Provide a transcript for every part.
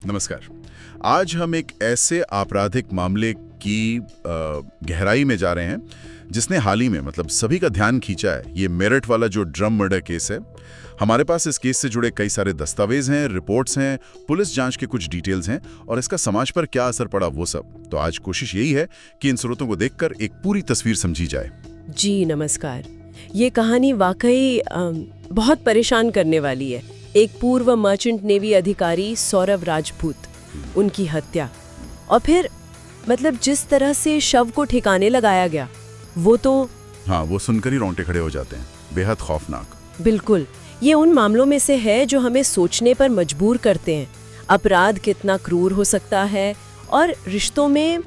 नमस्कार। आज हम एक ऐसे आपराधिक मामले की गहराई में जा रहे हैं जिसने हाल ही में सभी का ध्यान खींचा है। ये मेरठ वाला जो ड्रम मर्डर केस है। हमारे पास इस केस से जुड़े कई सारे दस्तावेज हैं, रिपोर्ट्स हैं, पुलिस जांच के कुछ डिटेल्स हैं और इसका समाज पर क्या असर पड़ा वो सब। तो आज कोशिश यही है कि इन स्रोतों को देखकर एक पूरी तस्वीर समझी जाए। जी नमस्कार। ये कहानी वाकई बहुत परेशान करने वाली है। एक पूर्व मर्चेंट नेवी अधिकारी सौरव राजपूत, उनकी हत्या, और फिर जिस तरह से शव को ठिकाने लगाया गया वो तो हाँ, वो सुनकर ही रोंगटे खड़े हो जाते हैं। बेहद खौफनाक। बिल्कुल, ये उन मामलों में से है जो हमें सोचने पर मजबूर करते हैं। अपराध कितना क्रूर हो सकता है और रिश्तों में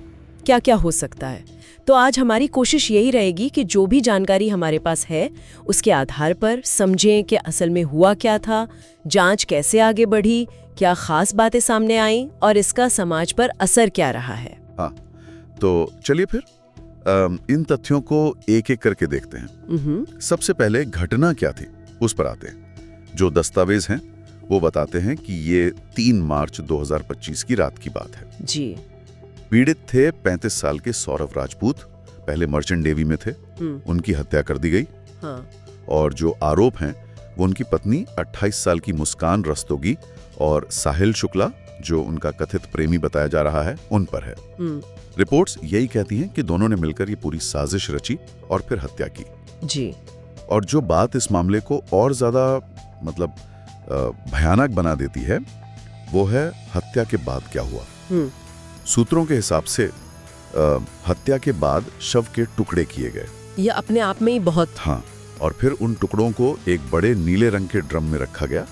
क्या क्या हो सकता है। तो आज हमारी कोशिश यही रहेगी कि जो भी जानकारी हमारे पास है उसके आधार पर समझें कि असल में हुआ क्या था, जांच कैसे आगे बढ़ी, क्या खास बातें सामने आई और इसका समाज पर असर क्या रहा है। हाँ, तो चलिए फिर इन तथ्यों को एक एक करके देखते हैं। सबसे पहले घटना क्या थी उस पर आते हैं। जो दस्तावेज हैं वो बताते हैं कि ये 3 मार्च 2025 की रात की बात है। जी। पीड़ित थे 35 साल के सौरव राजपूत, पहले मर्चेंट नेवी में थे। उनकी हत्या कर दी गई। हाँ। और जो आरोप हैं वो उनकी पत्नी 28 साल की मुस्कान रस्तोगी और साहिल शुक्ला, जो उनका कथित प्रेमी बताया जा रहा है, उन पर है। रिपोर्ट्स यही कहती हैं कि दोनों ने मिलकर ये पूरी साजिश रची और फिर हत्या की। जी। और जो बात इस मामले को और ज्यादा भयानक बना देती है वो है हत्या के बाद क्या हुआ। सूत्रों के हिसाब से हत्या के बाद शव के टुकड़े किए गए। ये अपने आप में ही बहुत। हाँ, और फिर उन टुकड़ों को एक बड़े नीले रंग के ड्रम में रखा गया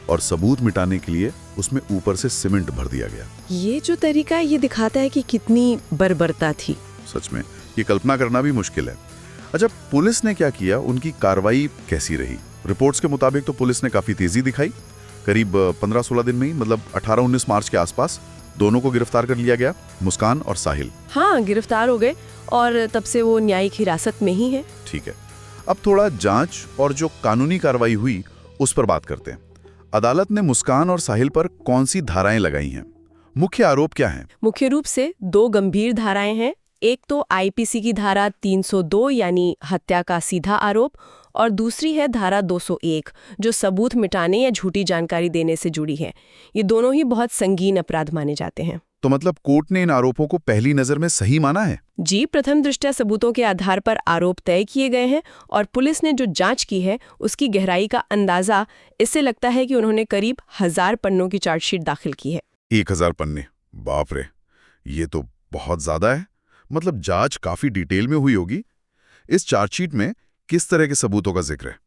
और सबूत मिटाने के लिए उसमें ऊपर से सीमेंट भर दिया गया। ये जो तरीका है ये दिखाता है कि कितनी बर्बरता थी। सच में ये कल्पना करना भी मुश्किल है। अच्छा, पुलिस ने क्या किया, उनकी कार्रवाई कैसी रही? रिपोर्ट्स के मुताबिक तो पुलिस ने काफी तेजी दिखाई। करीब 15-16 दिन में ही 18-19 मार्च के आसपास दोनों को गिरफ्तार कर लिया गया, मुस्कान और साहिल। हाँ, गिरफ्तार हो गए और तब से वो न्यायिक हिरासत में ही है। ठीक है, अब थोड़ा जांच और जो कानूनी कार्रवाई हुई उस पर बात करते हैं। अदालत ने मुस्कान और साहिल पर कौन सी धाराएं लगाई हैं? मुख्य आरोप क्या हैं? मुख्य रूप से 2 गंभीर धाराएं हैं। एक तो आईपीसी की धारा 302 यानी हत्या का सीधा आरोप, और दूसरी है धारा 201 जो सबूत मिटाने या झूठी जानकारी देने से जुड़ी है। ये दोनों ही बहुत संगीन अपराध माने जाते हैं। तो कोर्ट ने इन आरोपों को पहली नजर में सही माना है? जी, प्रथम दृष्टया सबूतों के आधार पर आरोप तय किए गए हैं और पुलिस ने जो जांच की है उसकी गहराई का अंदाजा इससे लगता है कि उन्होंने करीब 1000 पन्नों की चार्जशीट दाखिल की है। 1000 पन्ने? बाप रे, ये तो बहुत ज्यादा है। जांच काफी डिटेल में हुई होगी। इस चार्जशीट में किस तरह के सबूतों का जिक्र है?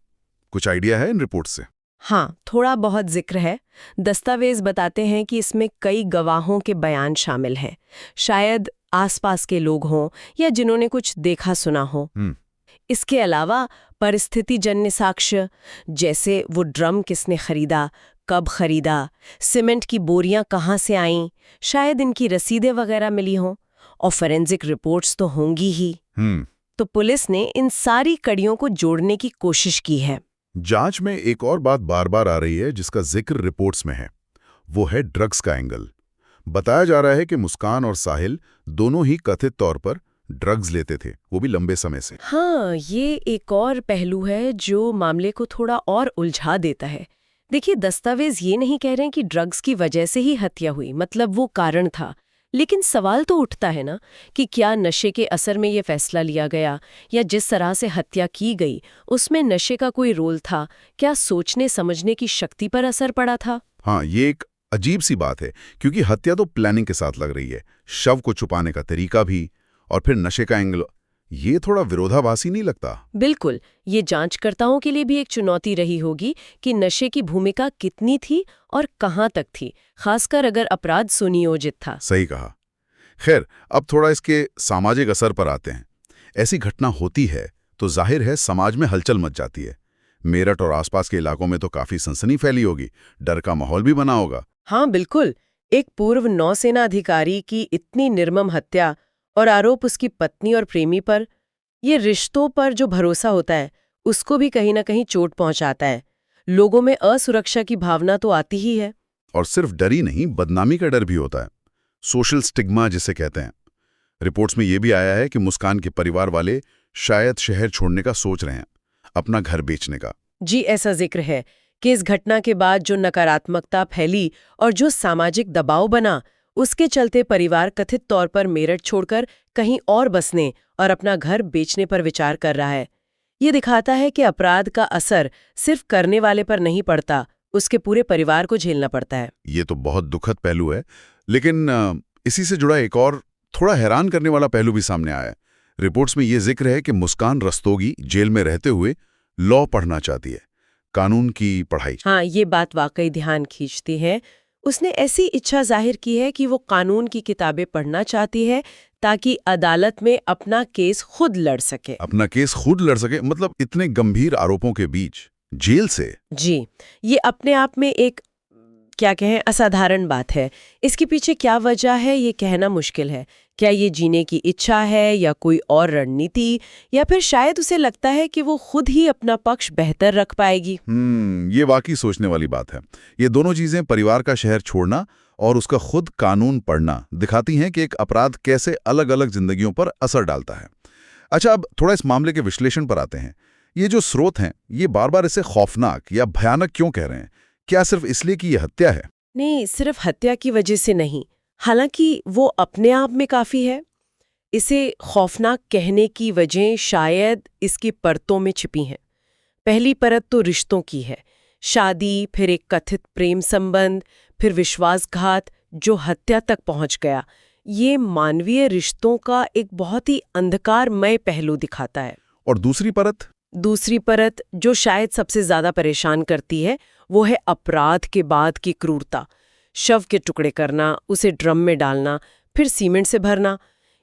कुछ आइडिया है इन रिपोर्ट से? हाँ, थोड़ा बहुत जिक्र है। दस्तावेज बताते हैं कि इसमें कई गवाहों के बयान शामिल हैं, शायद आसपास के लोग हों या जिन्होंने कुछ देखा सुना हो। इसके अलावा परिस्थितिजन्य साक्ष्य, जैसे वो ड्रम किसने खरीदा, कब खरीदा, सीमेंट की बोरियां कहाँ से आईं, शायद इनकी रसीदें वगैरह मिली हों, और फोरेंसिक रिपोर्ट्स तो होंगी ही। तो पुलिस ने इन सारी कड़ियों को जोड़ने की कोशिश की है। जांच में एक और बात बार बार आ रही है जिसका जिक्र रिपोर्ट्स में है, वो है ड्रग्स का एंगल। बताया जा रहा है कि मुस्कान और साहिल दोनों ही कथित तौर पर ड्रग्स लेते थे, वो भी लंबे समय से। हाँ, ये एक और पहलू है जो मामले को थोड़ा और उलझा देता है। देखिए, दस्तावेज ये नहीं कह रहे हैं कि ड्रग्स की वजह से ही हत्या हुई, वो कारण था। लेकिन सवाल तो उठता है ना कि क्या नशे के असर में ये फैसला लिया गया, या जिस तरह से हत्या की गई उसमें नशे का कोई रोल था? क्या सोचने समझने की शक्ति पर असर पड़ा था? हाँ, ये एक अजीब सी बात है क्योंकि हत्या तो प्लानिंग के साथ लग रही है, शव को छुपाने का तरीका भी, और फिर नशे का एंगल। ये थोड़ा विरोधाभासी नहीं लगता? बिल्कुल, ये जांचकर्ताओं के लिए भी एक चुनौती रही होगी कि नशे की भूमिका कितनी थी और कहां तक थी, खासकर अगर अपराध सुनियोजित था। सही कहा। खैर, अब थोड़ा इसके सामाजिक असर पर आते हैं। ऐसी घटना होती है तो जाहिर है समाज में हलचल मच जाती है। मेरठ और आसपास के इलाकों में तो काफी सनसनी फैली होगी, डर का माहौल भी बना होगा। हाँ बिल्कुल, एक पूर्व नौसेना अधिकारी की इतनी निर्मम हत्या और आरोप उसकी पत्नी और प्रेमी पर, ये रिश्तों पर जो भरोसा होता है उसको भी कहीं ना कहीं चोट पहुंचाता है। लोगों में असुरक्षा की भावना तो आती ही है। और सिर्फ डर ही नहीं, बदनामी का डर भी होता है, सोशल स्टिग्मा जिसे कहते हैं। रिपोर्ट्स में यह भी आया है कि मुस्कान के परिवार वाले शायद शहर छोड़ने का सोच रहे हैं, अपना घर बेचने का। जी, ऐसा जिक्र है कि इस घटना के बाद जो नकारात्मकता फैली और जो सामाजिक दबाव बना, उसके चलते परिवार कथित तौर पर मेरठ छोड़कर कहीं और बसने और अपना घर बेचने पर विचार कर रहा है। ये दिखाता है कि अपराध का असर सिर्फ करने वाले पर नहीं पड़ता, उसके पूरे परिवार को झेलना पड़ता है। ये तो बहुत दुखद पहलू है, लेकिन इसी से जुड़ा एक और थोड़ा हैरान करने वाला पहलू भी सामने आया है। रिपोर्ट्स में ये जिक्र है कि मुस्कान रस्तोगी जेल में रहते हुए लॉ पढ़ना चाहती है, कानून की पढ़ाई। हाँ, ये बात वाकई ध्यान खींचती है। उसने ऐसी इच्छा जाहिर की है कि वो कानून की किताबें पढ़ना चाहती है ताकि अदालत में अपना केस खुद लड़ सके। अपना केस खुद लड़ सके, मतलब इतने गंभीर आरोपों के बीच जेल से? जी, ये अपने आप में एक क्या कहें असाधारण बात है। इसके पीछे क्या वजह है ये कहना मुश्किल है। क्या ये जीने की इच्छा है या कोई और रणनीति, या फिर शायद उसे लगता है कि वो खुद ही अपना पक्ष बेहतर रख पाएगी। ये वाकई सोचने वाली बात है। ये दोनों चीजें, परिवार का शहर छोड़ना और उसका खुद कानून पढ़ना, दिखाती हैं कि एक अपराध कैसे अलग अलग जिंदगियों पर असर डालता है। अच्छा, अब थोड़ा इस मामले के विश्लेषण पर आते हैं। ये जो स्रोत हैं, ये बार बार इसे खौफनाक या भयानक क्यों कह रहे हैं? क्या सिर्फ इसलिए कि ये हत्या है? नहीं, सिर्फ हत्या की वजह से नहीं, हालांकि वो अपने आप में काफी है। इसे खौफनाक कहने की वजह शायद इसकी परतों में छिपी हैं। पहली परत तो रिश्तों की है, शादी, फिर एक कथित प्रेम संबंध, फिर विश्वासघात जो हत्या तक पहुंच गया। ये मानवीय रिश्तों का एक बहुत ही अंधकारमय पहलू दिखाता है। और दूसरी परत? दूसरी परत जो शायद सबसे ज्यादा परेशान करती है, वो है अपराध के बाद की क्रूरता। शव के टुकड़े करना, उसे ड्रम में डालना, फिर सीमेंट से भरना।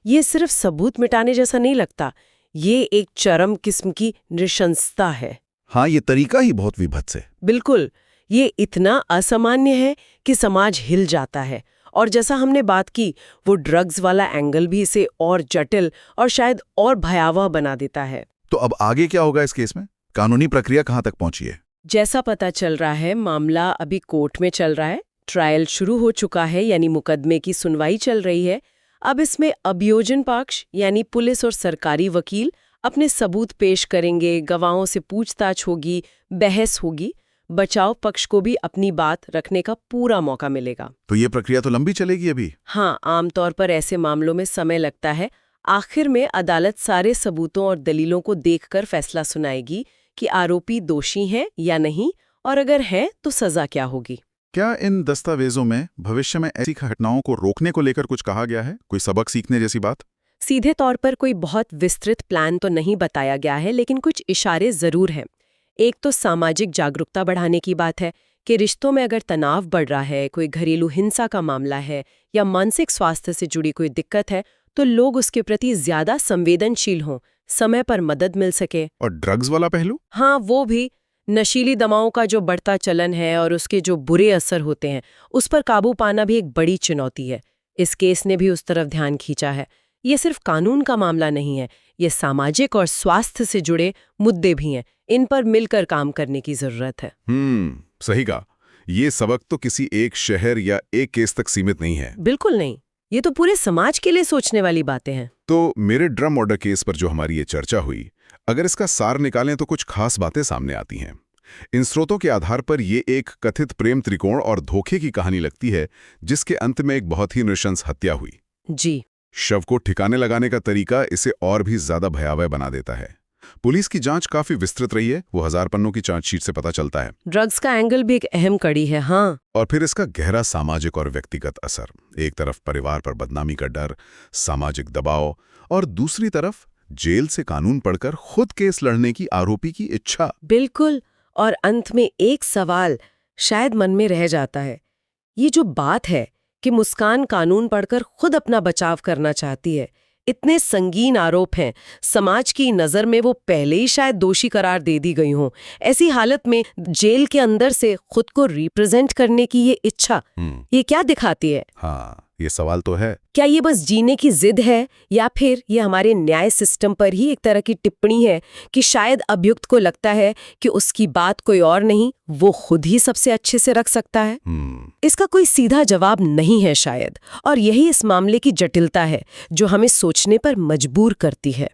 ये सिर्फ सबूत मिटाने जैसा नहीं लगता, ये एक चरम किस्म की नृशंसता है। हाँ, ये तरीका ही बहुत विभत्स है। बिल्कुल, ये इतना असामान्य है कि समाज हिल जाता है। और जैसा हमने बात की, वो ड्रग्स वाला एंगल भी इसे और जटिल और शायद और भयावह बना देता है। तो अब आगे क्या होगा इस केस में? कानूनी प्रक्रिया कहाँ तक पहुंची है? जैसा पता चल रहा है, मामला अभी कोर्ट में चल रहा है। ट्रायल शुरू हो चुका है, यानी मुकदमे की सुनवाई चल रही है। अब इसमें अभियोजन पक्ष यानी पुलिस और सरकारी वकील अपने सबूत पेश करेंगे, गवाहों से पूछताछ होगी, बहस होगी। बचाव पक्ष को भी अपनी बात रखने का पूरा मौका मिलेगा। तो ये प्रक्रिया तो लंबी चलेगी अभी? हाँ, आमतौर पर ऐसे मामलों में समय लगता है। आखिर में अदालत सारे सबूतों और दलीलों को देखकर फैसला सुनाएगी कि आरोपी दोषी हैं या नहीं, और अगर हैं तो सजा क्या होगी। क्या इन दस्तावेजों में भविष्य में ऐसी घटनाओं को रोकने को लेकर कुछ कहा गया है? कोई सबक सीखने जैसी बात? सीधे तौर पर कोई बहुत विस्तृत प्लान तो नहीं बताया गया है, लेकिन कुछ इशारे जरूर हैं। एक तो सामाजिक जागरूकता बढ़ाने की बात है कि रिश्तों में अगर तनाव बढ़ रहा है, कोई घरेलू हिंसा का मामला है या मानसिक स्वास्थ्य से जुड़ी कोई दिक्कत है, तो लोग उसके प्रति ज्यादा संवेदनशील हों, समय पर मदद मिल सके। और ड्रग्स वाला पहलू? हाँ, वो भी। नशीली दवाओं का जो बढ़ता चलन है और उसके जो बुरे असर होते हैं, उस पर काबू पाना भी एक बड़ी चुनौती है। इस केस ने भी उस तरफ ध्यान खींचा है। ये सिर्फ कानून का मामला नहीं है, ये सामाजिक और स्वास्थ्य से जुड़े मुद्दे भी हैं। इन पर मिलकर काम करने की जरूरत है। सही कहा। ये सबक तो किसी एक शहर या एक केस तक सीमित नहीं है। बिल्कुल नहीं, ये तो पूरे समाज के लिए सोचने वाली बातें हैं। तो मेरे ड्रम मर्डर केस पर जो हमारी ये चर्चा हुई, अगर इसका सार निकालें तो कुछ खास बातें सामने आती हैं। इन स्रोतों के आधार पर ये एक कथित प्रेम त्रिकोण और धोखे की कहानी लगती है, जिसके अंत में एक बहुत ही नृशंस हत्या हुई। जी। शव को ठिकाने लगाने का तरीका इसे और भी ज्यादा भयावह बना देता है। पुलिस की जांच काफी विस्तृत रही है, वो 1000 पन्नों की चार्जशीट से पता चलता है। ड्रग्स का एंगल भी एक अहम कड़ी है। हाँ। और फिर इसका गहरा सामाजिक और व्यक्तिगत असर। एक तरफ परिवार पर बदनामी का डर, सामाजिक दबाव, और दूसरी तरफ जेल से कानून पढ़कर खुद केस लड़ने की आरोपी की इच्छा। बिल्कुल। और अंत में एक सवाल शायद मन में रह जाता है। ये जो बात है कि मुस्कान कानून पढ़कर खुद अपना बचाव करना चाहती है, इतने संगीन आरोप हैं, समाज की नज़र में वो पहले ही शायद दोषी करार दे दी गई हों। ऐसी हालत में जेल के अंदर से खुद को रिप्रेजेंट करने की ये इच्छा, ये क्या दिखाती है? हाँ, ये सवाल तो है। क्या ये बस जीने की जिद है या फिर ये हमारे न्याय सिस्टम पर ही एक तरह की टिप्पणी है कि शायद अभियुक्त को लगता है कि उसकी बात कोई और नहीं, वो खुद ही सबसे अच्छे से रख सकता है? इसका कोई सीधा जवाब नहीं है शायद, और यही इस मामले की जटिलता है जो हमें सोचने पर मजबूर करती है।